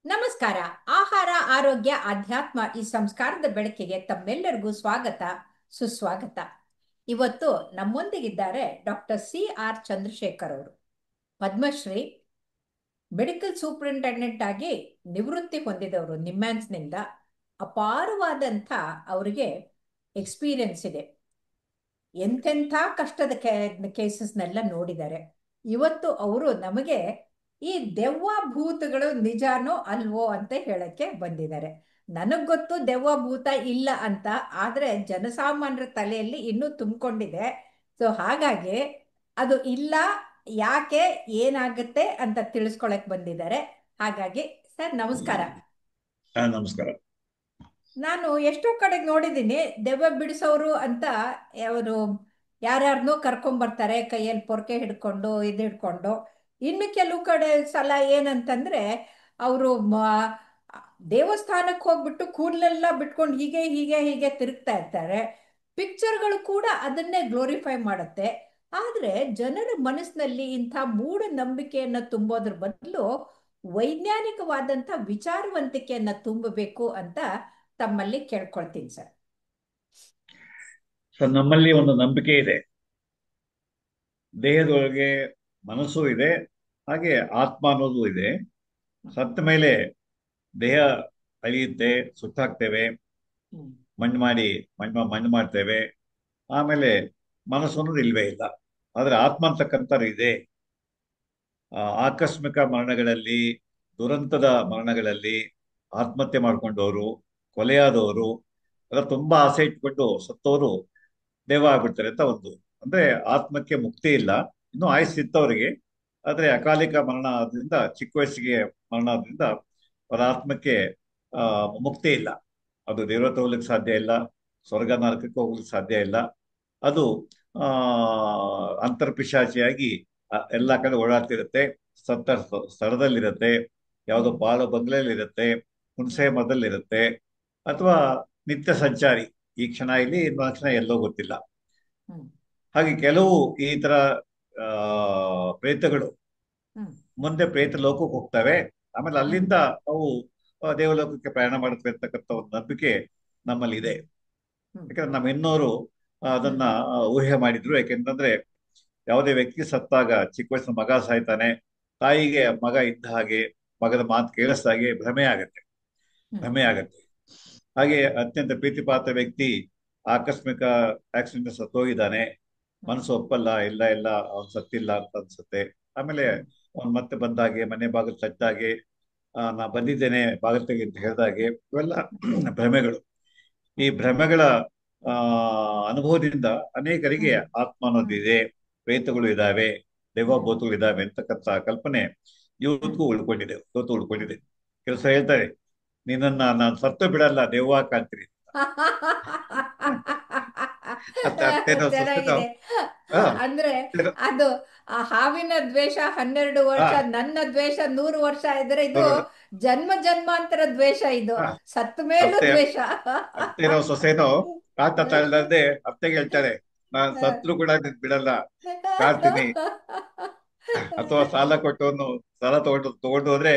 ನಮಸ್ಕಾರ. ಆಹಾರ, ಆರೋಗ್ಯ, ಅಧ್ಯಾತ್ಮ ಈ ಸಂಸ್ಕಾರದ ಬೆಳಕಿಗೆ ತಮ್ಮೆಲ್ಲರಿಗೂ ಸ್ವಾಗತ, ಸುಸ್ವಾಗತ. ಇವತ್ತು ನಮ್ಮೊಂದಿಗಿದ್ದಾರೆ ಡಾಕ್ಟರ್ CR ಚಂದ್ರಶೇಖರ್ ಅವರು. ಪದ್ಮಶ್ರೀ, ಮೆಡಿಕಲ್ ಸೂಪರಿಂಟೆಂಡೆಂಟ್ ಆಗಿ ನಿವೃತ್ತಿ ಹೊಂದಿದವರು ನಿಮ್ಹಾನ್ಸ್ನಿಂದ. ಅಪಾರವಾದಂಥ ಅವರಿಗೆ ಎಕ್ಸ್ಪೀರಿಯನ್ಸ್ ಇದೆ. ಎಂತೆಂಥ ಕಷ್ಟದ ಕೇಸಸ್ನೆಲ್ಲ ನೋಡಿದ್ದಾರೆ. ಇವತ್ತು ಅವರು ನಮಗೆ ಈ ದೆವ್ವ ಭೂತಗಳು ನಿಜಾನೋ ಅಲ್ವೋ ಅಂತ ಹೇಳಕ್ಕೆ ಬಂದಿದ್ದಾರೆ. ನನಗ್ ಗೊತ್ತು ದೆವ್ವ ಭೂತ ಇಲ್ಲ ಅಂತ, ಆದ್ರೆ ಜನಸಾಮಾನ್ಯರ ತಲೆಯಲ್ಲಿ ಇನ್ನೂ ತುಂಬಿಕೊಂಡಿದೆ. ಸೊ ಹಾಗಾಗಿ ಅದು ಇಲ್ಲ, ಯಾಕೆ, ಏನಾಗುತ್ತೆ ಅಂತ ತಿಳಿಸ್ಕೊಳಕ್ ಬಂದಿದ್ದಾರೆ. ಹಾಗಾಗಿ ಸರ್ ನಮಸ್ಕಾರ. ನಮಸ್ಕಾರ. ನಾನು ಎಷ್ಟೋ ಕಡೆ ನೋಡಿದ್ದೀನಿ ದೆವ್ವ ಬಿಡಿಸೋರು ಅಂತ. ಅವರು ಯಾರ್ಯಾರನ್ನೋ ಕರ್ಕೊಂಬರ್ತಾರೆ, ಕೈಯಲ್ಲಿ ಪೊರ್ಕೆ ಹಿಡ್ಕೊಂಡು ಇದು ಹಿಡ್ಕೊಂಡು. ಇನ್ನು ಕೆಲವು ಕಡೆ ಸಲ ಏನಂತಂದ್ರೆ ಅವರು ದೇವಸ್ಥಾನಕ್ಕೆ ಹೋಗ್ಬಿಟ್ಟು ಕೂದಲೆಲ್ಲ ಬಿಟ್ಕೊಂಡು ಹೀಗೆ ಹೀಗೆ ಹೀಗೆ ತಿರುಗ್ತಾ ಇರ್ತಾರೆ. ಪಿಕ್ಚರ್ಗಳು ಕೂಡ ಅದನ್ನೇ ಗ್ಲೋರಿಫೈ ಮಾಡುತ್ತೆ. ಆದ್ರೆ ಜನರ ಮನಸ್ಸಿನಲ್ಲಿ ಇಂಥ ಮೂಢನಂಬಿಕೆಯನ್ನ ತುಂಬೋದ್ರ ಬದಲು ವೈಜ್ಞಾನಿಕವಾದಂಥ ವಿಚಾರವಂತಿಕೆಯನ್ನ ತುಂಬಬೇಕು ಅಂತ ತಮ್ಮಲ್ಲಿ ಕೇಳ್ಕೊಳ್ತೀನಿ ಸರ್. ನಮ್ಮಲ್ಲಿ ಒಂದು ನಂಬಿಕೆ ಇದೆ. ದೇಹದೊಳಗೆ ಮನಸ್ಸು ಇದೆ, ಹಾಗೆ ಆತ್ಮ ಅನ್ನೋದು ಇದೆ. ಸತ್ತ ಮೇಲೆ ದೇಹ ಅಳಿಯುತ್ತೆ, ಸುಟ್ಟಾಕ್ತೇವೆ, ಮಣ್ಣು ಮಾಡ್ತೇವೆ. ಆಮೇಲೆ ಮನಸ್ಸು ಅನ್ನೋದು ಇಲ್ವೇ ಇಲ್ಲ. ಆದ್ರೆ ಆತ್ಮ ಅಂತಕ್ಕಂಥದ್ದು ಇದೆ. ಆಕಸ್ಮಿಕ ಮರಣಗಳಲ್ಲಿ, ದುರಂತದ ಮರಣಗಳಲ್ಲಿ ಆತ್ಮಹತ್ಯೆ ಮಾಡ್ಕೊಂಡವರು, ಕೊಲೆಯಾದವರು, ಅದರ ತುಂಬಾ ಆಸೆ ಇಟ್ಕೊಂಡು ಸತ್ತವರು ದೇವ ಆಗ್ಬಿಡ್ತಾರೆ ಅಂತ ಒಂದು. ಅಂದ್ರೆ ಆತ್ಮಕ್ಕೆ ಮುಕ್ತಿ ಇಲ್ಲ. ಇನ್ನು ಆಯುಸ್ಸಿತ್ತವರಿಗೆ, ಆದ್ರೆ ಅಕಾಲಿಕ ಮರಣ ಆದ್ರಿಂದ, ಚಿಕ್ಕ ವಯಸ್ಸಿಗೆ ಮರಣ ಆದ್ರಿಂದ ಅವರ ಆತ್ಮಕ್ಕೆ ಮುಕ್ತಿ ಇಲ್ಲ. ಅದು ದೇವತೆ ಹೋಗ್ಲಿಕ್ಕೆ ಸಾಧ್ಯ ಇಲ್ಲ, ಸ್ವರ್ಗ ನರಕಕ್ಕೆ ಹೋಗ್ಲಿಕ್ಕೆ ಸಾಧ್ಯ ಇಲ್ಲ. ಅದು ಆ ಅಂತರ್ಪಿಶಾಚಿಯಾಗಿ ಎಲ್ಲ ಕಡೆ ಓಡಾಡ್ತಿರುತ್ತೆ. ಸತ್ತ ಸ್ಥಳದಲ್ಲಿರುತ್ತೆ, ಯಾವುದೋ ಬಾಳು ಬಂಗ್ಲೆಯಲ್ಲಿರುತ್ತೆ, ಹುಣಸೆ ಮರದಲ್ಲಿರುತ್ತೆ, ಅಥವಾ ನಿತ್ಯ ಸಂಚಾರಿ. ಈ ಕ್ಷಣ ಇಲ್ಲಿ, ಇನ್ನೊಂದು ಕ್ಷಣ ಎಲ್ಲೋ ಗೊತ್ತಿಲ್ಲ. ಹಾಗೆ ಕೆಲವು ಈ ತರ ಪ್ರೇತಗಳು ಮುಂದೆ ಪ್ರೇತ ಲೋಕಕ್ಕೆ ಹೋಗ್ತವೆ. ಆಮೇಲೆ ಅಲ್ಲಿಂದ ಅವು ದೇವಲೋಕಕ್ಕೆ ಪ್ರಯಾಣ ಮಾಡುತ್ತವೆ ಅಂತಕ್ಕಂಥ ಒಂದು ನಂಬಿಕೆ ನಮ್ಮಲ್ಲಿ ಇದೆ. ಯಾಕಂದ್ರೆ ನಮ್ಮ ಹೆಣ್ಣೋರು ಅದನ್ನ ಊಹೆ ಮಾಡಿದ್ರು. ಯಾಕೆಂತಂದ್ರೆ ಯಾವುದೇ ವ್ಯಕ್ತಿ ಸತ್ತಾಗ, ಚಿಕ್ಕ ವಯಸ್ಸಿನ ಮಗ ಸಾಯ್ತಾನೆ, ತಾಯಿಗೆ ಮಗ ಇದ್ದ ಹಾಗೆ, ಮಗದ ಮಾತು ಕೇಳಿಸ್ದ ಹಾಗೆ ಭ್ರಮೆ ಆಗತ್ತೆ. ಹಾಗೆ ಅತ್ಯಂತ ಪ್ರೀತಿಪಾತ್ರ ವ್ಯಕ್ತಿ ಆಕಸ್ಮಿಕ ಆಕ್ಸಿಡೆಂಟ್ ಸತ್ತೋಗಿದ್ದಾನೆ, ಮನಸ್ಸು ಒಪ್ಪಲ್ಲ, ಇಲ್ಲ ಇಲ್ಲ ಅವ್ನು ಸತ್ತಿಲ್ಲ ಅಂತ ಅನ್ಸುತ್ತೆ. ಆಮೇಲೆ ಅವ್ನು ಮತ್ತೆ ಬಂದಾಗೆ, ಮನೆ ಬಾಗಿಲು ತಟ್ಟಾಗೆ, ನಾ ಬಂದಿದ್ದೇನೆ ಬಾಗಿಲು ತೆಗಿ ಅಂತ ಹೇಳಿದಾಗೆ, ಇವೆಲ್ಲ ಭ್ರಮೆಗಳು. ಈ ಭ್ರಮೆಗಳ ಅನುಭವದಿಂದ ಅನೇಕರಿಗೆ ಆತ್ಮ ಅನ್ನೋದಿದೆ, ಪ್ರೇತಗಳು ಇದಾವೆ, ದೈವಭೂತಗಳು ಇದಾವೆ ಅಂತಕ್ಕಂಥ ಕಲ್ಪನೆ ಇವತ್ತು ಉಳ್ಕೊಂಡಿದೆ. ಕೆಲಸ ಹೇಳ್ತಾರೆ, ನಿನ್ನನ್ನ ನಾನು ಸತ್ತು ಬಿಡಲ್ಲ, ದೆವ್ವ ಕಾಣ್ತೀನಿ. ಚೆನ್ನಾಗಿದೆ. ಅಂದ್ರೆ ಅದು ಆ ಹಾವಿನ ದ್ವೇಷ 12 ವರ್ಷ, ನನ್ನ ದ್ವೇಷ 100 ವರ್ಷ ಇದ್ರೆ ಇದು ಜನ್ಮ ಜನ್ಮಾಂತರ ದ್ವೇಷ. ಇದು ಸತ್ತ ಮೇಲೂ ದ್ವೇಷ. ಅತ್ತೇನೋ ಸೊಸೆನೋ ಕಾಟ ತಳ್ಳದೆ ಅತ್ತೆಗೆ ಹೇಳ್ತಾರೆ, ನಾನ್ ಸತ್ರು ಕೂಡ ನಿನ್ ಬಿಡಲ್ಲ, ಕಾಡ್ತೀನಿ. ಅಥವಾ ಸಾಲ ತಗೊಂಡು ಹೋದ್ರೆ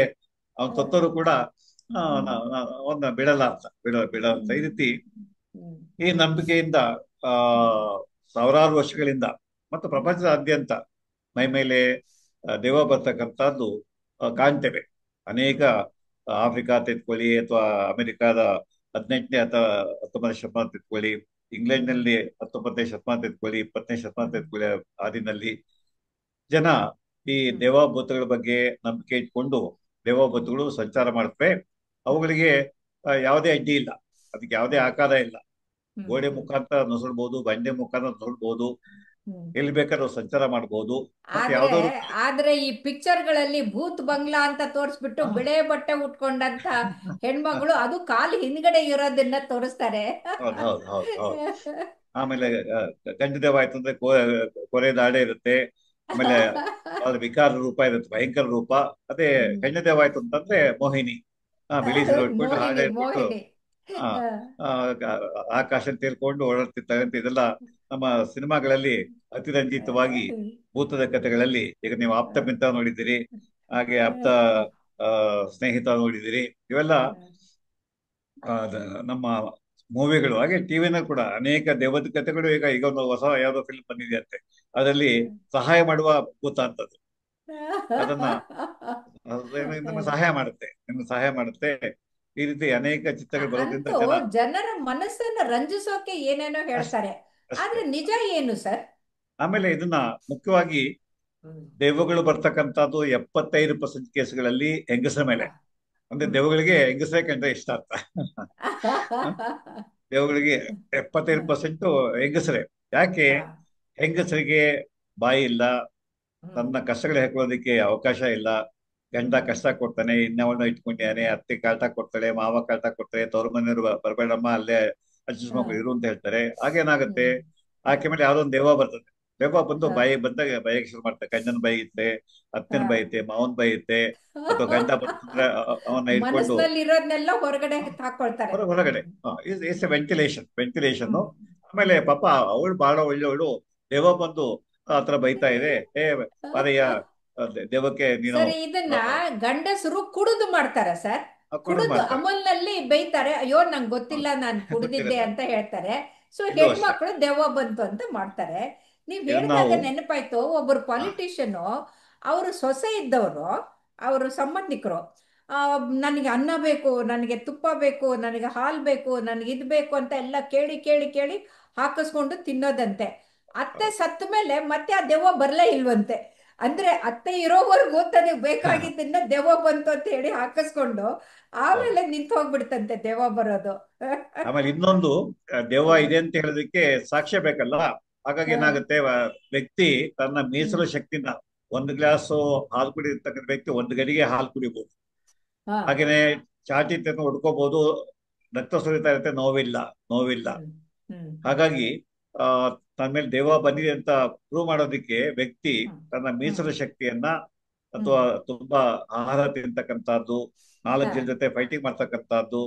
ಅವ್ನು ಸತ್ತೋರು ಕೂಡ ಅವನ್ನ ಬಿಡಲ್ಲ ಅಂತ. ಈ ರೀತಿ ಈ ನಂಬಿಕೆಯಿಂದ ಸಾವಿರಾರು ವರ್ಷಗಳಿಂದ ಮತ್ತು ಪ್ರಪಂಚದಾದ್ಯಂತ ಮೈ ಮೇಲೆ ದೆವ್ವ ಬರ್ತಕ್ಕಂಥದ್ದು ಕಾಣ್ತೇವೆ. ಅನೇಕ ಆಫ್ರಿಕಾ ತೆತ್ಕೊಳ್ಳಿ, ಅಥವಾ ಅಮೆರಿಕಾದ 18ನೇ ಅಥವಾ 19ನೇ ಶತಮಾನ ತೆತ್ಕೊಳ್ಳಿ, ಇಂಗ್ಲೆಂಡ್ನಲ್ಲಿ 19ನೇ ಶತಮಾನ ತೆತ್ಕೊಳ್ಳಿ, 20ನೇ ಶತಮಾನ ತೆತ್ಕೊಳ್ಳಿ, ಆದಿನಲ್ಲಿ ಜನ ಈ ದೇವಭೂತಗಳ ಬಗ್ಗೆ ನಂಬಿಕೆ ಇಟ್ಕೊಂಡು ದೇವಭೂತಗಳು ಸಂಚಾರ ಮಾಡ್ತವೆ. ಅವುಗಳಿಗೆ ಯಾವುದೇ ಅಡ್ಡಿ ಇಲ್ಲ, ಅದಕ್ಕೆ ಯಾವುದೇ ಆಕಾರ ಇಲ್ಲ. ಗೋಡೆ ಮುಖಾಂತರ ನುಸುಳ್ಬಹುದು, ಬಂಡೆ ಮುಖಾಂತರ ನುಸುಳ್ಬಹುದು, ಎಲ್ಲಿ ಬೇಕಾದ್ರೂ ಸಂಚಾರ ಮಾಡಬಹುದು. ಆದ್ರೆ ಈ ಪಿಕ್ಚರ್ಗಳಲ್ಲಿ ಭೂತ್ ಬಂಗ್ಲಾ ಅಂತ ತೋರಿಸ್ಬಿಟ್ಟು ಬಿಳೆ ಬಟ್ಟೆ ಉಟ್ಕೊಂಡಂತ ಹೆಣ್ಮಗಳು, ಅದು ಕಾಲು ಹಿಂದ್ಗಡೆ ಇರೋದನ್ನ ತೋರಿಸ್ತಾರೆ. ಹೌದು. ಆಮೇಲೆ ಗಂಡು ದೇವ ಆಯ್ತು ಅಂದ್ರೆ ಕೊರೆ ದಾಡೆ ಇರುತ್ತೆ. ಆಮೇಲೆ ಅದ್ರ ವಿಕಾರ ರೂಪ ಇರುತ್ತೆ, ಭಯಂಕರ ರೂಪ. ಅದೇ ಹೆಣ್ಣು ದೇವ ಆಯ್ತು ಅಂತಂದ್ರೆ ಮೋಹಿನಿ, ಬಿಳಿ ಸೀರೆ ಉಟ್ಕೊಂಡು ಹಾಡೆ ಇಟ್ಬಿಟ್ಟು ಆಕಾಶ ತೀರ್ಕೊಂಡು ಓಡಾಡ್ತಿರ್ತಾರೆ ಅಂತ. ಇದೆಲ್ಲ ನಮ್ಮ ಸಿನಿಮಾಗಳಲ್ಲಿ ಅತಿರಂಜಿತವಾಗಿ ಭೂತದ ಕಥೆಗಳಲ್ಲಿ, ಈಗ ನೀವು ಆಪ್ತ ಮಿತ್ರ ನೋಡಿದ್ದೀರಿ, ಹಾಗೆ ಆ ಸ್ನೇಹಿತ ನೋಡಿದಿರಿ. ಇವೆಲ್ಲ ನಮ್ಮ ಮೂವಿಗಳು. ಹಾಗೆ ಟಿವಿನಲ್ಲಿ ಕೂಡ ಅನೇಕ ದೆವ್ವದ ಕಥೆಗಳು. ಈಗ ಈಗ ಒಂದು ಹೊಸ ಯಾವ್ದೋ ಫಿಲ್ಮ್ ಬಂದಿದೆ ಅಂತೆ, ಅದರಲ್ಲಿ ಸಹಾಯ ಮಾಡುವ ಭೂತ ಅಂತದ್ದು. ಅದನ್ನ ನಿಮ್ಗೆ ಸಹಾಯ ಮಾಡುತ್ತೆ, ನಿಮ್ಗೆ ಸಹಾಯ ಮಾಡುತ್ತೆ. ಈ ರೀತಿ ಅನೇಕ ಚಿತ್ರಗಳು ಬರೋದ್ರಿಂದ ಅಂತೂ ಜನ ಜನರ ಮನಸ್ಸನ್ನ ರಂಜಿಸೋಕೆ ಏನೇನೋ ಅಷ್ಟೇ ಹೇಳ್ತಾರೆ. ಅಷ್ಟೇ. ಆದ್ರೆ ನಿಜ ಏನು ಸರ್? ಆಮೇಲೆ ಇದನ್ನ ಮುಖ್ಯವಾಗಿ ದೆವ್ವಗಳು ಬರ್ತಕ್ಕಂಥದ್ದು 75% ಕೇಸ್ಗಳಲ್ಲಿ ಹೆಂಗಸರ ಮೇಲೆ. ಅಂದ್ರೆ ಹ್ಮ್. ದೆವ್ವಗಳಿಗೆ ಹೆಂಗಸರೇ ಕಂಡ್ರೆ ಇಷ್ಟ ಅಂತ. ದೆವ್ವಗಳಿಗೆ 75% ಹೆಂಗಸರೇ. ಯಾಕೆ? ಹಾ. ಹೆಂಗಸರಿಗೆ ಬಾಯಿ ಇಲ್ಲ, ಹ್ಮ್. ತನ್ನ ಕಷ್ಟಗಳು ಹೇಳ್ಕೊಳ್ಳೋದಕ್ಕೆ ಅವಕಾಶ ಇಲ್ಲ. ಗಂಡ ಹ್ಮ್. ಕಷ್ಟ ಕೊಡ್ತಾನೆ, ಇನ್ನವನ್ನ ಇಟ್ಕೊಂಡಿದ್ದಾನೆ, ಅತ್ತೆ ಕಾಟ ಕೊಡ್ತಾಳೆ, ಮಾವ ಕಾಟ ಕೊಡ್ತಾರೆ, ತವ್ರ ಮನೆಯವರು ಬರಬೇಡಮ್ಮ ಅಲ್ಲೇ ಅಡ್ಜಸ್ಟ್ ಹಾ. ಮಾಡ್ಕೊಂಡು ಇರು ಅಂತ ಹೇಳ್ತಾರೆ. ಆಗೇನಾಗುತ್ತೆ, ಹ್ಮ್. ಹಾ. ಆಕೆ ಮೇಲೆ ಯಾವ್ದೋ ಒಂದು ದೆವ್ವ ಬರ್ತದೆ. ದೆವ್ವ ಬಂದು ಹಾ. ಬಾಯಿ ಬಂದಾಗ ಬಾಯಿಗೆ ಶುರು ಮಾಡ್ತಾರೆ. ಗಂಡನ ಬೈಯುತ್ತೆ, ಅತ್ತೆನ ಹಾ. ಬೈಯುತ್ತೆ, ಮಾವನ್ ಬೈಯುತ್ತೆ. ಅಥವಾ ಗಂಡ ಬಂತಂದ್ರೆ ಅವನ್ನ ಇಟ್ಕೊಂಡು ಮನಸ್ಸಿನಲ್ಲಿ ಇರೋದ್ನೆಲ್ಲ ಹೊರಗಡೆ ಹಾಕೊಳ್ತಾರೆ. ಹೊರಗಡೆ. Hmm. It's a ventilation. Hmm. ಆಮೇಲೆ ಹ್ಮ್. ಪಾಪ ಅವಳು ಬಹಳ ಒಳ್ಳೆಯವಳು. ದೆವ್ವ ಬಂದು ಆತರ ಬೈತಾ ಇದೆ. ಮಾರಯ್ಯ, ದೆವ್ವಕ್ಕೆ ನೀನು ಸರಿ, ಇದನ್ನ ಗಂಡಸರು ಕುಡಿದು ಮಾಡ್ತಾರ ಸರ್? ಕುಡಿದು ಕುಡಿದು ಮಾಡ್ತಾರೆ. ಅಮಲ್ನಲ್ಲಿ ಬೈತಾರೆ, ಅಯ್ಯೋ ನಂಗೆ ಹ, ಗೊತ್ತಿಲ್ಲ, ನಾನು ಕುಡಿದಿದ್ದೆ ಗೊತ್ತಿರಲ್ಲ. ಅಂತ ಹೇಳ್ತಾರೆ. ಸೊ ಇದು ಅಷ್ಟೇ. ಹೆಣ್ಮಕ್ಳು ದೆವ್ವ ಬಂತು ಅಂತ ಮಾಡ್ತಾರೆ. ನೀವ್ ಇದನ್ನ ಹೇಳಿದಾಗ ನಾವು ನೆನಪಾಯ್ತು, ಒಬ್ಬರು ಹ, ಪಾಲಿಟಿಷಿಯನ್, ಅವರು ಸೊಸೆ ಇದ್ದವರು, ಅವರು ಸಂಬಂಧಿಕರು, ನನಗೆ ಅನ್ನ ಬೇಕು, ನನಗೆ ತುಪ್ಪ ಬೇಕು, ನನಗೆ ಹಾಲು ಬೇಕು, ನನಗೆ ಇದು ಬೇಕು ಅಂತ ಎಲ್ಲ ಕೇಳಿ ಕೇಳಿ ಕೇಳಿ ಹಾಕಿಸ್ಕೊಂಡು ತಿನ್ನೋದಂತೆ. ಅತ್ತೆ ಸತ್ತ ಮೇಲೆ ಮತ್ತೆ ಆ ದೆವ್ವ ಬರಲೇ ಇಲ್ವಂತೆ. ಅಂದ್ರೆ ಅತ್ತೆ ಇರೋವರೆಗೂ ತನಗೆ ಬೇಕಾಗಿದ್ದನ್ನ ದೆವ್ವ ಬಂತು ಅಂತ ಹೇಳಿ ಹಾಕಿಸ್ಕೊಂಡು ಹೌದು. ಆಮೇಲೆ ನಿಂತು ಹೋಗ್ಬಿಡ್ತಂತೆ ದೆವ್ವ ಬರೋದು. ಆಮೇಲೆ ಇನ್ನೊಂದು, ದೆವ್ವ ಹ, ಇದೆ ಅಂತ ಹೇಳೋದಕ್ಕೆ ಸಾಕ್ಷ್ಯ ಬೇಕಲ್ಲ. ಹಾಗಾಗಿ ಹ, ಏನಾಗುತ್ತೆ, ವ್ಯಕ್ತಿ ತನ್ನ ಹ್ಮ್, ಮೀಸಲು ಶಕ್ತಿನ, ಒಂದು ಗ್ಲಾಸು ಹಾಲು ಕುಡಿಯತಕ್ಕಂಥ ವ್ಯಕ್ತಿ ಒಂದು ಗಡಿಗೆ ಹಾಲು ಕುಡಿಬಹುದು. ಹಾ, ಹಾಗೇನೆ ಚಾಟಿ ತನಕ ಹೊಡ್ಕೋಬಹುದು, ರಕ್ತ ಸುರಿತಾ ಇರುತ್ತೆ, ನೋವಿಲ್ಲ, ನೋವಿಲ್ಲ. ಹ್ಮ್, ಹ್ಮ್, ಹ್ಮ್, ಹಾಗಾಗಿ ಆ ತನ್ನ ಮೇಲೆ ದೆವ್ವ ಬಂದಿದೆ ಅಂತ ಪ್ರೂವ್ ಮಾಡೋದಕ್ಕೆ ವ್ಯಕ್ತಿ ಹ್ಮ್, ತನ್ನ ಹ್ಮ್, ಮೀಸಲು ಶಕ್ತಿಯನ್ನ, ಹ್ಮ್, ಅಥವಾ ತುಂಬಾ ಆಹಾರ ತಿಂತಕ್ಕಂಥದ್ದು, ನಾಲ್ಕು ಹಾ, ಜನ ಜೊತೆ ಫೈಟಿಂಗ್ ಮಾಡ್ತಕ್ಕಂಥದ್ದು,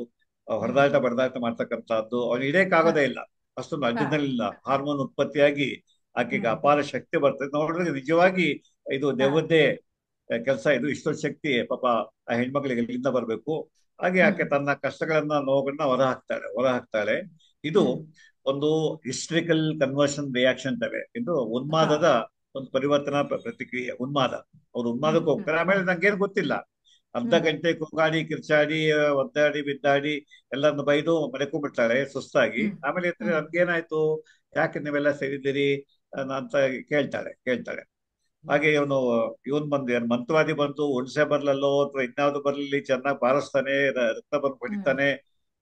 ಹ್ಮ್, ಹೊಡೆದಾಟ ಬಡದಾಟ ಮಾಡ್ತಕ್ಕಂಥದ್ದು ಅವ್ನು ಹಾ, ಹಿಡಿಯಕ್ಕಾಗೋದೇ ಇಲ್ಲ. ಅಷ್ಟೊಂದು ಹಾ, ಅಡ್ಡಿನಲ್ಲಿಲ್ಲ. ಹಾರ್ಮೋನ್ ಉತ್ಪತ್ತಿಯಾಗಿ ಆಕೆಗೆ ಹ್ಮ್, ಅಪಾರ ಶಕ್ತಿ ಬರ್ತದೆ. ನೋಡಿದ್ರೆ ನಿಜವಾಗಿ ಇದು ಹಾ, ದೆವ್ವದ್ದೇ ಕೆಲಸ. ಇದು ಇಷ್ಟೊಂದು ಶಕ್ತಿ ಪಾಪ ಆ ಹೆಣ್ಮಕ್ಳಿಗೆ ಎಲ್ಲಿಂದ ಬರಬೇಕು. ಹಾಗೆ ಹ್ಮ್, ಆಕೆ ತನ್ನ ಕಷ್ಟಗಳನ್ನ, ನೋವುಗಳನ್ನ ಹೊರ ಹಾಕ್ತಾಳೆ. ಇದು ಹ್ಮ್, ಒಂದು ಹಿಸ್ಟ್ರಿಕಲ್ ಕನ್ವರ್ಷನ್ ರಿಯಾಕ್ಷನ್ ತವೆ. ಇದು ಹಾ, ಉನ್ಮಾದದ ಒಂದು ಪರಿವರ್ತನಾ ಪ್ರತಿಕ್ರಿಯೆ. ಉನ್ಮಾದ. ಅವ್ರು ಹ್ಮ್, ಉನ್ಮಾದಕ್ಕೆ ಹ್ಮ್, ಹೋಗ್ತಾರೆ. ಆಮೇಲೆ ನಂಗೇನು ಗೊತ್ತಿಲ್ಲ, ಅರ್ಧ ಹ್ಮ್, ಗಂಟೆ ಕೂಗಾಡಿ ಕಿರ್ಚಾಡಿ ಒದ್ದಾಡಿ ಬಿದ್ದಾಡಿ ಎಲ್ಲರನ್ನು ಬೈದು ಮನೆಕೊಂಡ್ಬಿಡ್ತಾಳೆ ಸುಸ್ತಾಗಿ. ಹ್ಮ್, ಆಮೇಲೆ ಇದ್ರೆ ಹ್ಮ್, ನನ್ಗೇನಾಯ್ತು, ಯಾಕೆ ನೀವೆಲ್ಲ ಸೇರಿದ್ದೀರಿ ಅಂತ ಕೇಳ್ತಾಳೆ. ಹಾಗೆ ಇವನ್ ಬಂದು ಏನ್ ಮಂತ್ರವಾದಿ ಬಂದು ಹುಣಸೆ ಬರ್ಲಲ್ಲೋ ಅಥವಾ ಇನ್ಯಾವ್ದು ಬರ್ಲಿ ಚೆನ್ನಾಗಿ ಬಾರಿಸ್ತಾನೆ, ರಕ್ತ ಬಂದು ಹ್ಮ್, ಹೊಡಿತಾನೆ,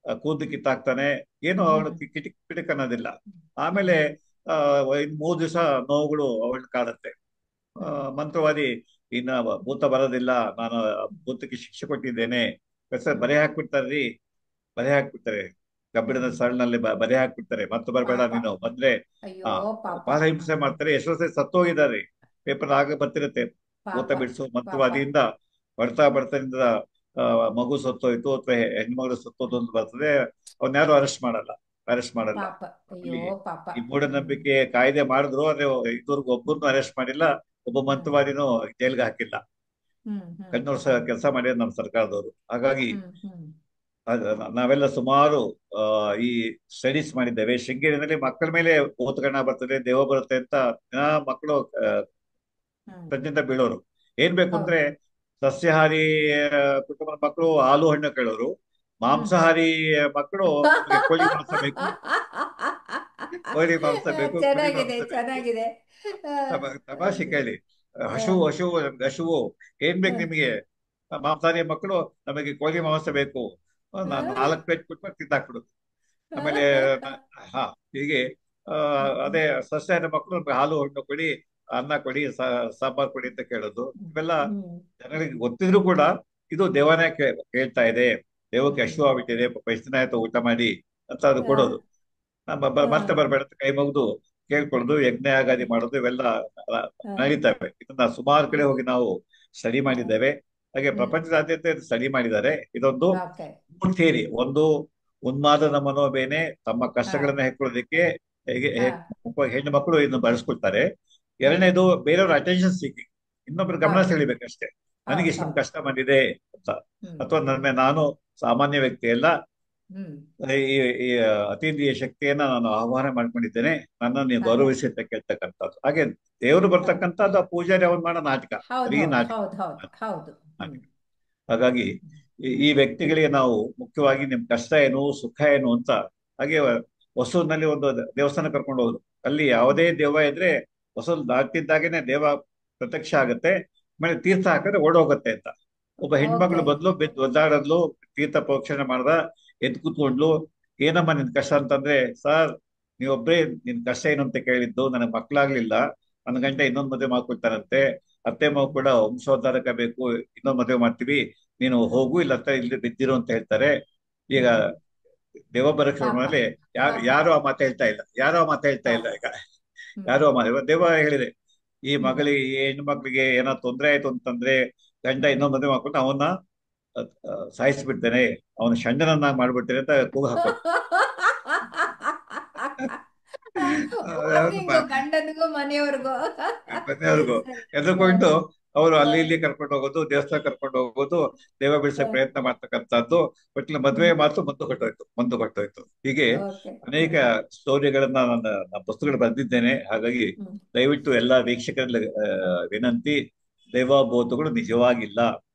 ಕೂದಲು ಕಿತ್ತಾಕ್ತಾನೆ, ಏನು ಅವಳು ಹ್ಮ್, ಕಿಟಿಕ್ ಪಿಟಿಕ್ ಅನ್ನೋದಿಲ್ಲ. ಹ್ಮ್, ಆಮೇಲೆ ಆ ಇನ್ 3 ದಿವಸ ನೋವುಗಳು ಅವಳನ್ನ ಕಾಡುತ್ತೆ. ಆ, ಹ್ಮ್, ಮಂತ್ರವಾದಿ, ಇನ್ನ ಭೂತ ಬರೋದಿಲ್ಲ, ನಾನು ಭೂತಕ್ಕೆ ಶಿಕ್ಷೆ ಕೊಟ್ಟಿದ್ದೇನೆ, ಹ್ಮ್, ಬರೆ ಹಾಕ್ಬಿಡ್ತಾರ್ರಿ, ಬರೆ ಹಾಕ್ಬಿಡ್ತಾರೆ. ಕಬ್ಬಿಣದ ಹ್ಮ್, ಸರಳಿನಲ್ಲಿ ಬರೆ ಹಾಕ್ಬಿಡ್ತಾರೆ. ಮತ್ತೆ ಬರಬೇಡ ಪಾಪ. ನೀನು, ಬಂದ್ರೆ ಅಯ್ಯೋ ಆ ಪಾಪ. ಬಹಳ ಹಿಂಸೆ ಹ್ಮ್, ಮಾಡ್ತಾರೆ. ಎಷ್ಟೋ ಸರಿ ಸತ್ತೋಗಿದ್ದಾರೆ. ಪೇಪರ್ ಆಗ ಬರ್ತಿರುತ್ತೆ, ಭೂತ ಪಾಪ. ಬಿಡಿಸು ಪಾಪ. ಮಂತ್ರವಾದಿಯಿಂದ ಬರ್ತಾ ಆ, ಮಗು ಸತ್ತೋಯ್ತು ಅಥವಾ ಹೆಣ್ಮಗಳು ಸತ್ತೋದು ಅಂತ ಬರ್ತದೆ. ಅವನ್ಯಾರು ಅರೆಸ್ಟ್ ಮಾಡಲ್ಲ. ಪಾಪ. ಅಯ್ಯೋ ಅಲ್ಲಿ ಪಾಪ. ಈ ಹ್ಮ್, ಮೂಢನಂಬಿಕೆ ಕಾಯ್ದೆ ಮಾಡಿದ್ರು, ಆದ್ರೆ ಇದುವರೆಗೂ ಒಬ್ಬರನ್ನು ಅರೆಸ್ಟ್ ಮಾಡಿಲ್ಲ, ಒಬ್ಬ ಹ್ಮ್, ಮಂತ್ರವಾದಿನೂ ಜೈಲ್ಗೆ ಹಾಕಿಲ್ಲ. ಹ್ಮ್, ಹ್ಮ್, ಕಣ್ಣೋರ್ಸ ಹ್ಮ್, ಕೆಲಸ ಮಾಡಿದ್ರು ನಮ್ಮ ಸರ್ಕಾರದವರು. ಹಾಗಾಗಿ ಹ್ಮ್, ಹ್ಮ್, ನಾವೆಲ್ಲ ಸುಮಾರು ಆ, ಈ ಸ್ಟಡೀಸ್ ಮಾಡಿದ್ದೇವೆ. ಶೃಂಗೇರಿಯಲ್ಲಿ ಮಕ್ಕಳ ಮೇಲೆ ಭೂತಗಣ ಬರ್ತದೆ, ದೇವ ಬರುತ್ತೆ ಅಂತ ದಿನಾ ಮಕ್ಕಳು ಹ್ಮ್. ಪ್ರಜ್ಞೆಯಿಂದ ಬೀಳೋರು. ಏನ್ ಬೇಕು ಅಂದ್ರೆ, ಹೌದು. ಸಸ್ಯಾಹಾರಿ ಕುಟುಂಬದ ಮಕ್ಕಳು ಹಾಲು ಹಣ್ಣು ಕೇಳೋರು, ಹ್ಮ್. ಮಾಂಸಾಹಾರಿ ಮಕ್ಕಳು ನಮಗೆ ಕೋಳಿ ಮಾಂಸ ಬೇಕು, ಕೋಳಿ ಮಾಂಸ ಬೇಕು, ಕುರಿ ಚೆನ್ನಾಗಿದೆ, ಮಾಂಸ ಬೇಕು. ಚೆನ್ನಾಗಿದೆ. ಆ, ತಮಾಷೆ ಕೇಳಿ, ಆ, ಹಶುವು ನಮ್ಗೆ ಹಶುವು, ಏನ್ ಬೇಕು ನಿಮಗೆ? ಮಾಂಸಾಹಾರಿ ಮಕ್ಕಳು, ನಮಗೆ ಕೋಳಿ ಮಾಂಸ ಬೇಕು, ನಾನು 4 ಪ್ಲೇಟ್ ಕೊಟ್ಟು ತಿಂದಾಕ್ಬಿಡುದು. ಆಮೇಲೆ ನ- ಹಾ ಹೀಗೆ ಆ, ಅದೇ ಸಸ್ಯಾಹಾರಿ ಮಕ್ಕಳು ನಮ್ಗೆ ಹಾಲು ಹಣ್ಣು ಕೊಡಿ, ಅನ್ನ ಕೊಡಿ, ಸಾಂಬಾರ್ ಕೊಡಿ ಅಂತ ಕೇಳೋದು. ಇವೆಲ್ಲ ಹ್ಮ್, ಜನಗಳಿಗೆ ಗೊತ್ತಿದ್ರು ಕೂಡ ಇದು ದೇವನೇ ಕೇಳ್ತಾ ಇದೆ, ದೇವಕ್ಕೆ ಹಶು ಹ್ಮ್, ಆಗ್ಬಿಟ್ಟಿದೆ, ಪಾಪ ಎಷ್ಟು ದಿನ ಆಯ್ತು ಊಟ ಮಾಡಿ ಅಂತ ಅದು ಆ, ಕೊಡೋದು. ಮತ್ತೆ ಆ, ಬರಬೇಡ ಅಂತ ಕೈ ಮುಗಿದು ಕೇಳ್ಕೊಳ್ಳೋದು, ಯಜ್ಞ ಯಾಗಾದಿ ಮಾಡೋದು, ಇವೆಲ್ಲ ಆ, ನಡೀತವೆ. ಇದನ್ನ ಸುಮಾರು ಕಡೆ ಹೋಗಿ ನಾವು ಸ್ಟಡಿ ಆ, ಮಾಡಿದ್ದೇವೆ. ಹಾಗೆ ಹ್ಮ್. ಪ್ರಪಂಚದಾದ್ಯಂತ ಸ್ಟಡಿ ಮಾಡಿದ್ದಾರೆ. ಇದೊಂದು ಓಕೆ. ಥಿಯರಿ. ಒಂದು, ಉನ್ಮಾದದ ಮನೋಬೇನೆ ತಮ್ಮ ಹಾ, ಕಷ್ಟಗಳನ್ನ ಹೆಕ್ಕೊಳ್ಳೋದಕ್ಕೆ ಹಾ, ಹೆಣ್ಣು ಮಕ್ಕಳು ಇದನ್ನು ಬಳಸ್ಕೊಳ್ತಾರೆ. ಹಾ, ಎರಡನೇದು, ಬೇರೆಯವ್ರ ಅಟೆನ್ಷನ್ ಸೀಕಿಂಗ್, ಇನ್ನೊಬ್ರು ಗಮನ ಹೌದು, ಸೆಳಿಬೇಕಷ್ಟೇ. ನನಗೆ ಹೌದು ಇಷ್ಟೊಂದು ಹೌದು. ಕಷ್ಟ ಬಂದಿದೆ ಅಂತ. ಹ್ಮ್ ಅಥವಾ ಹ್ಮ್ ನಾನು ಸಾಮಾನ್ಯ ವ್ಯಕ್ತಿ ಅಲ್ಲ, ಹ್ಮ್ ಈ ಈ ಅತೀಂದ್ರಿಯ ಶಕ್ತಿಯನ್ನ ನಾನು ಆಹ್ವಾನ ಮಾಡ್ಕೊಂಡಿದ್ದೇನೆ, ನನ್ನನ್ನು ನೀವು ಹಾ ಹಾ. ಗೌರವಿಸಿ ಅಂತ ಕೇಳ್ತಕ್ಕಂಥದ್ದು. ಹಾಗೆ ದೇವರು ಹಾ. ಬರ್ತಕ್ಕಂಥದ್ದು ಆ ಪೂಜಾರಿ ಅವನ್ ಮಾಡೋ ನಾಟಕ, ಹೌದು ಬರೀ ಹೌದು ನಾಟಕ ಹೌದು ಹೌದು ಹೌದು. ಹ್ಮ್ ನಾಟಕ. ಹಾಗಾಗಿ ಈ ವ್ಯಕ್ತಿಗಳಿಗೆ ನಾವು ಮುಖ್ಯವಾಗಿ ನಿಮ್ ಕಷ್ಟ ಏನು, ಸುಖ ಏನು ಅಂತ. ಹಾಗೆ ಹೊಸೂರಿನಲ್ಲಿ ಒಂದು ದೇವಸ್ಥಾನ ಕರ್ಕೊಂಡು ಹೋದ್ರು. ಅಲ್ಲಿ ಹ್ಮ್ ಯಾವುದೇ ದೆವ್ವ ಇದ್ರೆ ಹೊಸೂರು ದಾಟ್ತಿದ್ದಾಗೇನೆ ದೇವ ಪ್ರತ್ಯಕ್ಷ ಆಗತ್ತೆ, ಆಮೇಲೆ ತೀರ್ಥ ಹಾಕಿದ್ರೆ ಓಡೋಗತ್ತೆ ಅಂತ. ಒಬ್ಬ ಹೆಣ್ಮಗಳು ಓಕೆ. ಬದ್ಲು ಬಿದ್ದು ಒದ್ದಾಡದ್ಲು, ತೀರ್ಥ ಪ್ರೋಕ್ಷಣೆ ಮಾಡ್ದ, ಎದ್ದು ಕೂತ್ಕೊಂಡ್ಲು. ಏನಮ್ಮ ನಿನ್ ಕಷ್ಟ ಅಂತಂದ್ರೆ, ಸರ್ ನೀವೊಬ್ಬರೇ ನಿನ್ ಕಷ್ಟ ಏನು ಅಂತ ಕೇಳಿದ್ದು, ನನಗೆ ಮಕ್ಕಳಾಗ್ಲಿಲ್ಲ, ನನ್ನ ಗಂಟೆ ಇನ್ನೊಂದು ಮದುವೆ ಮಾಡ್ಕೊಳ್ತಾರಂತೆ, ಅತ್ತೆ ಮಾವು ಕೂಡ ವಂಶೋದ್ಧಾರಕ ಬೇಕು, ಇನ್ನೊಂದು ಮದುವೆ ಮಾಡ್ತೀವಿ, ನೀನು ಹೋಗು ಇಲ್ಲ ಅಂತ ಇಲ್ಲಿ ಬಿದ್ದಿರು ಅಂತ ಹೇಳ್ತಾರೆ. ಈಗ ದೆವ್ವ ಬರಕ್ ಶುರು ಪಾಪ. ಮೇಲೆ ಪಾಪ. ಯಾರು ಆ ಮಾತು ಹೇಳ್ತಾ ಇಲ್ಲ, ಯಾರು ಆ ಮಾತು ಹೇಳ್ತಾ ಇಲ್ಲ ಪಾಪ. ಈಗ. ಹ್ಮ್ ಯಾರು ಆ ಮಾತು ದೆವ್ವ ಹೇಳಿದೆ, ಈ ಹ್ಮ್ ಮಗಳಿಗೆ, ಈ ಹೆಣ್ಣು ಮಕ್ಳಿಗೆ ಏನೋ ತೊಂದರೆ ಆಯ್ತು ಅಂತಂದ್ರೆ ಗಂಡ ಹ್ಮ್. ಇನ್ನೊಂದು ಮದುವೆ ಮಾಡ್ಕೊಂಡು ಅವನ್ನ ಸಾಯಿಸ್ಬಿಡ್ತೇನೆ, ಅವನ ಷಂಡನನ್ನಾಗಿ ಮಾಡ್ಬಿಡ್ತೇನೆ ಅಂತ ಕೂಗು ಹಾಕೋದು. ವಾಕಿಂಗು ಗಂಡನಿಗೂ ಮನೆಯವ್ರಿಗೂ. ಮನೆಯವ್ರಿಗೂ ಸರಿ. ಎದ್ರುಕೊಂಡು ಅವರು ಅಲ್ಲಿ ಇಲ್ಲಿ ಕರ್ಕೊಂಡು ಹೋಗೋದು, ದೇವಸ್ಥಾನ ಕರ್ಕೊಂಡು ಹೋಗೋದು, ದೇವ ಬಿಡಿಸೋ ಪ್ರಯತ್ನ ಮಾಡ್ತಕ್ಕಂಥದ್ದು. ಒಟ್ಟಿನ ಮದುವೆ ಮಾತು ಮುಂದೆ ಹೊಟ್ಟೋಯ್ತು. ಹೀಗೆ ಓಕೆ. ಅನೇಕ ಸ್ಟೋರಿಗಳನ್ನ ನನ್ನ ಪುಸ್ತಕಗಳು ಬರೆದಿದ್ದೇನೆ. ಹಾಗಾಗಿ ದಯವಿಟ್ಟು ಎಲ್ಲ ವೀಕ್ಷಕರಲ್ಲಿ ವಿನಂತಿ, ದೈವಾಭೂತಗಳು ನಿಜವಾಗಿಲ್ಲ.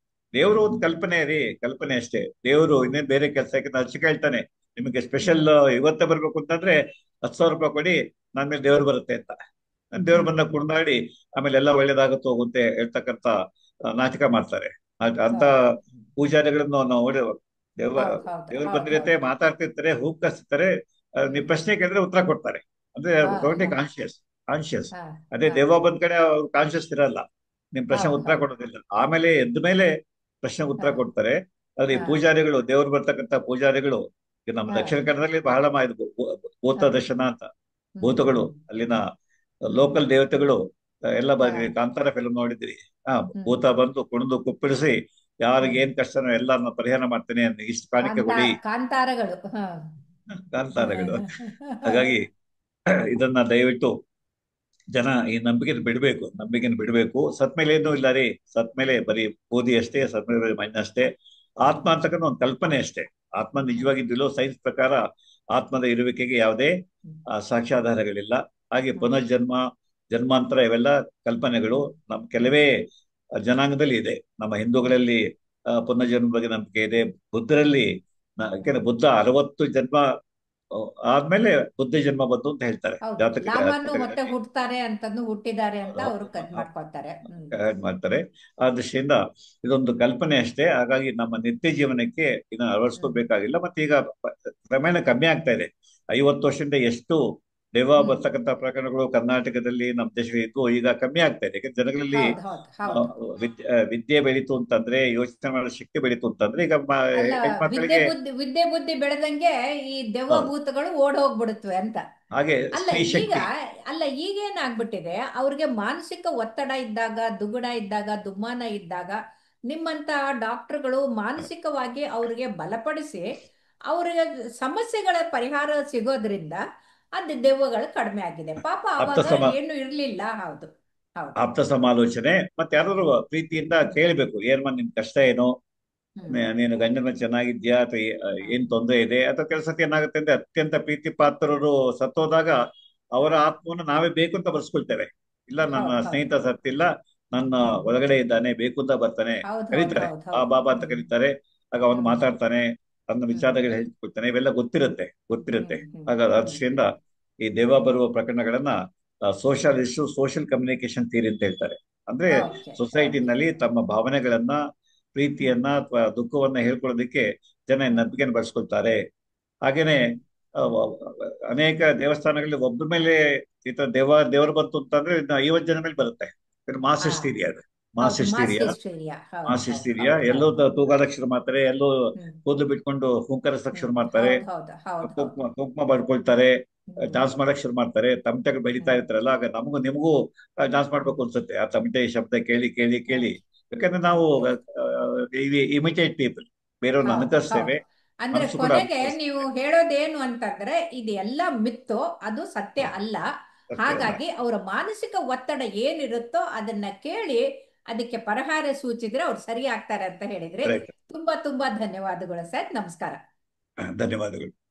ದೇವರು ಒಂದು ಕಲ್ಪನೆ ರೀ, ಕಲ್ಪನೆ ಅಷ್ಟೇ. ದೇವರು ಇನ್ನೇನ್ ಬೇರೆ ಕೆಲಸ, ಯಾಕಂದ್ರೆ ಅರ್ಚಕ ಹೇಳ್ತಾನೆ, ನಿಮಗೆ ಸ್ಪೆಷಲ್ ಇವತ್ತೇ ಬರ್ಬೇಕು ಅಂತಂದ್ರೆ 10,000 ರೂಪಾಯಿ ಕೊಡಿ, ನನ್ನ ಮೇಲೆ ದೇವ್ರು ಬರುತ್ತೆ ಅಂತ. ದೇವ್ರು ಬಂದಾಗ ಕುಣಿದಾಡಿ ಆಮೇಲೆ ಎಲ್ಲ ಒಳ್ಳೇದಾಗುತ್ತೆ ಹೋಗುತ್ತೆ ಹೇಳ್ತಕ್ಕಂಥ ನಾಟಕ ಮಾಡ್ತಾರೆ. ಅಂತ ಓಕೆ. ಪೂಜಾರಿಗಳನ್ನು ನಾವು ನೋಡಿ, ದೇವ ಹೌದು ಹೌದು ದೇವ್ರು ಹೌದು ಬಂದಿರುತ್ತೆ, ಹೌದು. ಮಾತಾಡ್ತಿರ್ತಾರೆ, ಹೂಪ್ ಕಸ್ತಾರೆ, ನೀವು ಪ್ರಶ್ನೆ ಕೇಳಿದ್ರೆ ಉತ್ತರ ಕೊಡ್ತಾರೆ. ಅಂದ್ರೆ ಹಾ ಟೋಟಲಿ ಹಾ ಕಾನ್ಶಿಯಸ್. ಹಾ ಅದೇ ಹಾ. ದೆವ್ವ ಬಂದ್ ಕಡೆ ಅವ್ರು ಕಾನ್ಶಿಯಸ್ ಇರಲ್ಲ, ನಿಮ್ ಪ್ರಶ್ನೆ ಹೌದು ಉತ್ತರ ಹೌದು. ಕೊಡೋದಿಲ್ಲ. ಆಮೇಲೆ ಎದ್ದ ಮೇಲೆ ಪ್ರಶ್ನೆ ಉತ್ತರ ಹಾ ಕೊಡ್ತಾರೆ. ಆದ್ರೆ ಈ ಹಾ ಪೂಜಾರಿಗಳು, ದೇವ್ರು ಬರ್ತಕ್ಕಂಥ ಪೂಜಾರಿಗಳು, ಈಗ ನಮ್ಮ ಹಾ ದಕ್ಷಿಣ ಕನ್ನಡದಲ್ಲಿ ಬಹಳ ಇದು ಭೂತ ಹಾ. ದರ್ಶನ ಅಂತ. ಭೂತಗಳು, ಹ್ಮ್ ಅಲ್ಲಿನ ಲೋಕಲ್ ದೇವತೆಗಳು ಎಲ್ಲ ಹಾ ಬಂದಿರಿ. ಕಾಂತಾರ ಫಿಲ್ಮ್ ನೋಡಿದ್ರಿ? ಹಾ, ಹ್ಮ್. ಭೂತ ಬಂದು ಕುಣಿದು ಕುಪ್ಪಳಿಸಿ ಯಾರಿಗೆ ಏನ್ ಕಷ್ಟನೋ ಎಲ್ಲಾರನ್ನ ಪರಿಹಾರ ಮಾಡ್ತೇನೆ ಅಂತ, ಇಷ್ಟು ಕಾಣಿಕೆ ಕೊಡಿ. ಕಾಂತಾರಗಳು. ಹಾ. ಕಾಂತಾರಗಳು. ಹಾಗಾಗಿ ಇದನ್ನ ದಯವಿಟ್ಟು ಜನ ಈ ನಂಬಿಕೆನ ಬಿಡಬೇಕು. ಸತ್ಮೇಲೆ ಏನೂ ಇಲ್ಲ ರೀ, ಸತ್ಮೇಲೆ ಬರೀ ಬೂದಿ ಅಷ್ಟೇ, ಸತ್ಮೇಲೆ ಬರೀ ಮಣ್ಣಷ್ಟೇ. ಆತ್ಮ ಅಂತಕ್ಕಂಥ ಒಂದು ಕಲ್ಪನೆ ಅಷ್ಟೇ. ಆತ್ಮ ನಿಜವಾಗಿದ್ದಿಲ್ಲೋ, ಸೈನ್ಸ್ ಪ್ರಕಾರ ಆತ್ಮದ ಇರುವಿಕೆಗೆ ಯಾವುದೇ ಸಾಕ್ಷ್ಯಾಧಾರಗಳಿಲ್ಲ. ಹಾಗೆ ಪುನರ್ಜನ್ಮ, ಜನ್ಮಾಂತರ ಇವೆಲ್ಲ ಕಲ್ಪನೆಗಳು. ನಮ್ಮ ಕೆಲವೇ ಜನಾಂಗದಲ್ಲಿ ಇದೆ. ನಮ್ಮ ಹಿಂದೂಗಳಲ್ಲಿ ಪುನರ್ಜನ್ಮ ಬಗ್ಗೆ ನಂಬಿಕೆ ಇದೆ. ಬುದ್ಧರಲ್ಲಿ ಯಾಕೆಂದ್ರೆ ಬುದ್ಧ 60 ಜನ್ಮ ಆದ್ಮೇಲೆ ಬುದ್ಧ ಜನ್ಮ ಬಂತು ಅಂತ ಹೇಳ್ತಾರೆ ಹೌದು, ಜಾತಕ ಲಾಮನ್ನು ಮತ್ತೆ ಜಾತಕಗಳಲ್ಲಿ. ಹುಟ್ಟುತ್ತಾರೆ ಅಂತಂದು ಹುಟ್ಟಿದ್ದಾರೆ ಅಂತ ಅವರು ಮಾಡ್ಕೊಳ್ತಾರೆ. ಆಡ್ ಮಾಡ್ತಾರೆ. ಆ ದೃಷ್ಟಿಯಿಂದ ಇದೊಂದು ಕಲ್ಪನೆ ಅಷ್ಟೇ. ಹಾಗಾಗಿ ನಮ್ಮ ನಿತ್ಯ ಜೀವನಕ್ಕೆ ಇದನ್ನ ಹ್ಮ್ ಅಳವಡಿಸ್ಕೋಬೇಕಾಗಿಲ್ಲ. ಮತ್ತೆ ಈಗ ಕ್ರಮೇಣ ಕಮ್ಮಿ ಆಗ್ತಾ ಇದೆ. 50 ವರ್ಷದಿಂದ ಎಷ್ಟು ದೆವ್ವ ಹ್ಮ್. ಬರ್ತಕ್ಕಂಥ ಪ್ರಕರಣಗಳು ಕರ್ನಾಟಕದಲ್ಲಿ ನಮ್ಮ ದೇಶದಲ್ಲಿ ಇದ್ದು, ಈಗ ಕಮ್ಮಿ ಆಗ್ತಾ ಇದೆ. ಯಾಕಂದ್ರೆ ಜನಗಳಲ್ಲಿ ಹೌದು ಹೌದು ಹೌದು. ವಿದ್ಯೆ ಬೆಳೀತು ಅಂತಂದ್ರೆ, ಯೋಚನೆ ಮಾಡೋ ಶಕ್ತಿ ಬೆಳೀತು ಅಂತಂದ್ರೆ, ಈಗ ಅಲ್ಲ, ಹೆಣ್ಮಕ್ಳಿಗೆ ವಿದ್ಯೆ ಬುದ್ಧಿ ಬೆಳೆದಂಗೆ ಈ ದೆವ್ವ ಹೌದು, ಭೂತಗಳು ಓಡ್ ಹೋಗ್ಬಿಡುತ್ತವೆ ಅಂತ. ಹಾಗೆ ಅಲ್ಲ ಸ್ತ್ರೀ ಈಗ ಶಕ್ತಿ. ಅಲ್ಲ ಈಗೇನಾಗ್ಬಿಟ್ಟಿದೆ, ಅವ್ರಿಗೆ ಮಾನಸಿಕ ಒತ್ತಡ ಇದ್ದಾಗ, ದುಗುಡ ಇದ್ದಾಗ, ದುಮ್ಮಾನ ಇದ್ದಾಗ ನಿಮ್ಮಂತ ಡಾಕ್ಟರ್ಗಳು ಮಾನಸಿಕವಾಗಿ ಅವ್ರಿಗೆ ಬಲಪಡಿಸಿ ಅವ್ರಿಗೆ ಸಮಸ್ಯೆಗಳ ಪರಿಹಾರ ಸಿಗೋದ್ರಿಂದ ಅದು ದೆವ್ವಗಳು ಕಡಿಮೆ ಆಗಿದೆ. ಪಾಪ ಆಪ್ತ ಅವಾಗ ಸಮ ಏನು ಇರ್ಲಿಲ್ಲ. ಹೌದು ಹೌದು. ಆಪ್ತ ಸಮಾಲೋಚನೆ, ಮತ್ತೆ ಯಾರಾದ್ರು ಪ್ರೀತಿಯಿಂದ ಕೇಳಬೇಕು, ಏನ್ಮ ನಿನ್ ಕಷ್ಟ ಏನು, ಹ್ಮ್ ನೀನು ಗಂಡನ ಚೆನ್ನಾಗಿದ್ಯಾ, ಅಥವಾ ಹ್ಮ್ ಏನ್ ತೊಂದರೆ ಇದೆ. ಅಥವಾ ಕೆಲಸ ಏನಾಗುತ್ತೆ ಅಂದ್ರೆ, ಅತ್ಯಂತ ಪ್ರೀತಿ ಪಾತ್ರರು ಸತ್ತೋದಾಗ ಅವರ ಹ್ಮ್. ಆತ್ಮವನ್ನು ನಾವೇ ಬೇಕು ಅಂತ ಬರ್ಸ್ಕೊಳ್ತೇವೆ. ಇಲ್ಲ, ನನ್ನ ಹೌದು ಹೌದು. ಸ್ನೇಹಿತ ಸತ್ತಿಲ್ಲ, ನನ್ನ ಹ್ಮ್. ಒಳಗಡೆ ಇದ್ದಾನೆ, ಬೇಕು ಅಂತ ಬರ್ತಾನೆ, ಹೌದು ಹೌದು ಕರೀತಾರೆ. ಹೌದು ಆ ಹೌದು. ಬಾಬಾ ಅಂತ ಹ್ಮ್ ಕರೀತಾರೆ. ಆಗ ಅವನು ಹ್ಮ್ ಮಾತಾಡ್ತಾನೆ, ತನ್ನ ಹ್ಮ್ ವಿಚಾರಗಳು ಹೇಳ್ಕೊಳ್ತಾನೆ. ಇವೆಲ್ಲ ಗೊತ್ತಿರುತ್ತೆ. ಆಗ ಹ್ಮ್. ದೃಷ್ಟಿಯಿಂದ ಈ ದೆವ್ವ ಬರುವ ಪ್ರಕರಣಗಳನ್ನ ಸೋಷಿಯಲ್ ಕಮ್ಯುನಿಕೇಶನ್ ಥಿಯರಿ ಅಂತ ಹೇಳ್ತಾರೆ. ಅಂದ್ರೆ ಓಕೆ ಓಕೆ. ಸೊಸೈಟಿನಲ್ಲಿ ತಮ್ಮ ಭಾವನೆಗಳನ್ನ, ಹ್ಮ್ ಪ್ರೀತಿಯನ್ನ ಅಥವಾ ದುಃಖವನ್ನ ಹೇಳ್ಕೊಳ್ಳೋದಕ್ಕೆ ಜನ ಹ್ಮ್ ನಂಬಿಕೆಯನ್ನು ಬಳಸ್ಕೊಳ್ತಾರೆ. ಹಾಗೇನೆ ಹ್ಮ್. ಅನೇಕ ದೇವಸ್ಥಾನಗಳಲ್ಲಿ ಒಬ್ಬರ ಮೇಲೆ ಈ ತರ ದೇವರು ಬಂತು ಅಂತಂದ್ರೆ ಇನ್ನು 50 ಜನ ಮೇಲೆ ಬರುತ್ತೆ. ಮಾಸ್ ಆ ಹಿಸ್ಟೀರಿಯಾ ಅದು. ಮಾಸ್ ಹೌದು, ಮಾಸ್ ಹಿಸ್ಟೀರಿಯಾ. ಹಿಸ್ಟೀರಿಯಾ. ಹೌದು ಮಾಸ್ ಹೌದು ಹಿಸ್ಟೀರಿಯಾ. ಹೌದು ಎಲ್ಲೋ ಹೌದು. ತೂಗಾಡಕ್ ಶುರು ಮಾಡ್ತಾರೆ, ಎಲ್ಲೋ ಹ್ಮ್ ಕೂದಲು ಬಿಟ್ಕೊಂಡು ಹುಂಕರಿಸಕ್ ಹ್ಮ್. ಶುರು ಮಾಡ್ತಾರೆ, ಹೌದು ಹೌದು ಹೌದು ಹೌದು. ಕುಂಕುಮ ಬಡ್ಕೊಳ್ತಾರೆ, ಹ್ಮ್ ಡಾನ್ಸ್ ಮಾಡಕ್ ಶುರು ಮಾಡ್ತಾರೆ, ತಮಟೆಗಳು ಬೆಳೀತಾ ಹ್ಮ್ ಇರ್ತಾರಲ್ಲ. ಆಗ ನಿಮಗೂ ಡಾನ್ಸ್ ಹ್ಮ್. ಮಾಡ್ಬೇಕು ಅನ್ಸುತ್ತೆ, ಆ ತಮಟೆ ಶಬ್ದ ಕೇಳಿ ಕೇಳಿ ಕೇಳಿ. ಓಕೆ ಯಾಕಂದ್ರೆ ನಾವು ಓಕೆ. ಇಮಿಟೇಟ್ ಪೀಪಲ್, ಬೇರೆಯವ್ರನ್ನ ಹೌದು ಅನುಕರಿಸ್ತೇವೆ, ಹೌದು. ಅಂದ್ರೆ ಮನಸ್ಸು ಕೂಡ ಕೊನೆಗೆ ನೀವು ಅನುಕರಿಸ್ತೇವೆ. ಹೇಳೋದೇನು ಅಂತಂದ್ರೆ ಇದೆಲ್ಲ ಮಿತ್ತು, ಅದು ಸತ್ಯ ಹ, ಅಲ್ಲ. ಸತ್ಯ ಅಲ್ಲ. ಹಾಗಾಗಿ ಅವರ ಮಾನಸಿಕ ಒತ್ತಡ ಏನಿರುತ್ತೋ ಅದನ್ನ ಕೇಳಿ ಅದಕ್ಕೆ ಪರಿಹಾರ ಸೂಚಿದ್ರೆ ಅವ್ರು ಸರಿ ಆಗ್ತಾರೆ ಅಂತ ಹೇಳಿದ್ರೆ. ರೈಟ್. ತುಂಬಾ ತುಂಬಾ ಧನ್ಯವಾದಗಳು ಸರ್. ನಮಸ್ಕಾರ. ಧನ್ಯವಾದಗಳು.